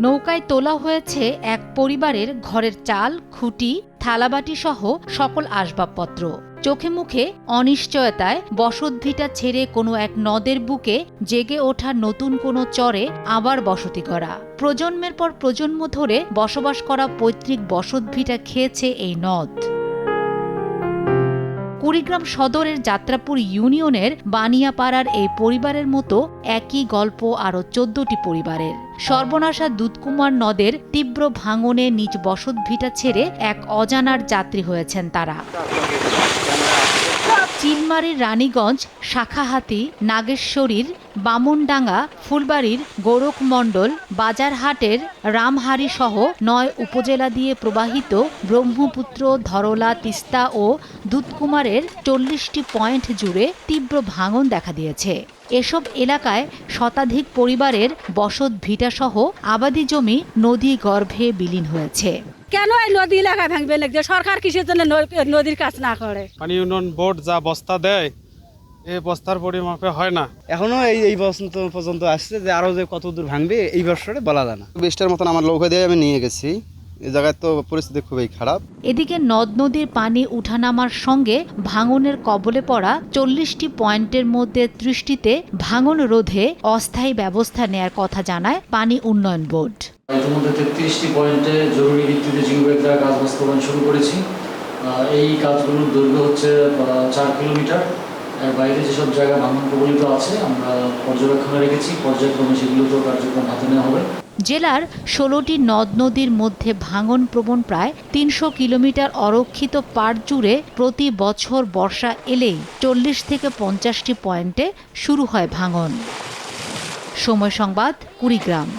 নৌকায় তোলা হয়েছে এক পরিবারের ঘরের চাল, খুঁটি, থালাবাটি সহ সকল আসবাবপত্র। চোখে মুখে অনিশ্চয়তায় বসতভিটা ছেড়ে কোনো এক নদের বুকে জেগে ওঠা নতুন কোনো চরে আবার বসতি করা। প্রজন্মের পর প্রজন্ম ধরে বসবাস করা পৈতৃক বসতভিটা খেয়েছে এই নদ। কুড়িগ্রাম সদরের যাত্রাপুর ইউনিয়নের বানিয়াপাড়ার এই পরিবারের মতো একই গল্প আরও 14টি পরিবারের। সর্বনাশা দুধকুমার নদের তীব্র ভাঙনে নিজ বসতভিটা ছেড়ে এক অজানার যাত্রী হয়েছেন তারা। চিলমারির রানীগঞ্জ, শাখাহাতি, নাগেশ্বরীর, বামনডাঙ্গা, ফুলবাড়ির গোরখমণ্ডল, বাজারহাটের রামহারি সহ 9 উপজেলা দিয়ে প্রবাহিত ব্রহ্মপুত্র, ধরলা, তিস্তা ও দুধকুমারের 40টি পয়েন্ট জুড়ে তীব্র ভাঙন দেখা দিয়েছে। এসব এলাকায় শতাধিক পরিবারের বসত ভিটাসহ আবাদি জমি নদী গর্ভে বিলীন হয়েছে। কেন এই নদী এলাকায় ভাঙবে না? সরকার কিসের জন্য নদীর কাজ না করে? পানি উন্নয়ন বোর্ড যা বস্তা দেয় এই বস্তার পরিমাপে হয় না। এখনো এই বসন্ত পর্যন্ত আসছে যে আরো যে কত দূর ভাঙবে এই বছরে বলা যায় না। 20টার মতন আমার নৌকা দিয়ে আমি নিয়ে গেছি। এই জায়গায় তো পরিস্থিতি খুবই খারাপ। এদিকে নদ নদীর পানি উঠানামার সঙ্গে ভাঙনের কবলে পড়া 40টি পয়েন্টের মধ্যে 30টিতে ভাঙন রোধে অস্থায়ী ব্যবস্থা নেয়ার কথা জানায় পানি উন্নয়ন বোর্ড। ইতিমধ্যে 33টি পয়েন্টে জরুরি ভিত্তিতে জিওব্যাগ দ্বারা কাজ বাস্তবায়ন শুরু করেছি। এই কাজগুলোর দৈর্ঘ্য হচ্ছে 4 কিলোমিটার। এর বাইরে যেসব জায়গা ভাঙন প্রবলিত আছে আমরা পর্যবেক্ষণে রেখেছি, পর্যায়ক্রমে সেগুলোতেও কার্যক্রম হাতে নেওয়া হবে। জেলার 16টি নদ নদীর মধ্যে ভাঙন প্রবণ প্রায় 300 কিলোমিটার অরক্ষিত পাড় জুড়ে প্রতি বছর বর্ষা এলেই 40 থেকে 50টি পয়েন্টে শুরু হয় ভাঙন। সময় সংবাদ, কুড়িগ্রাম।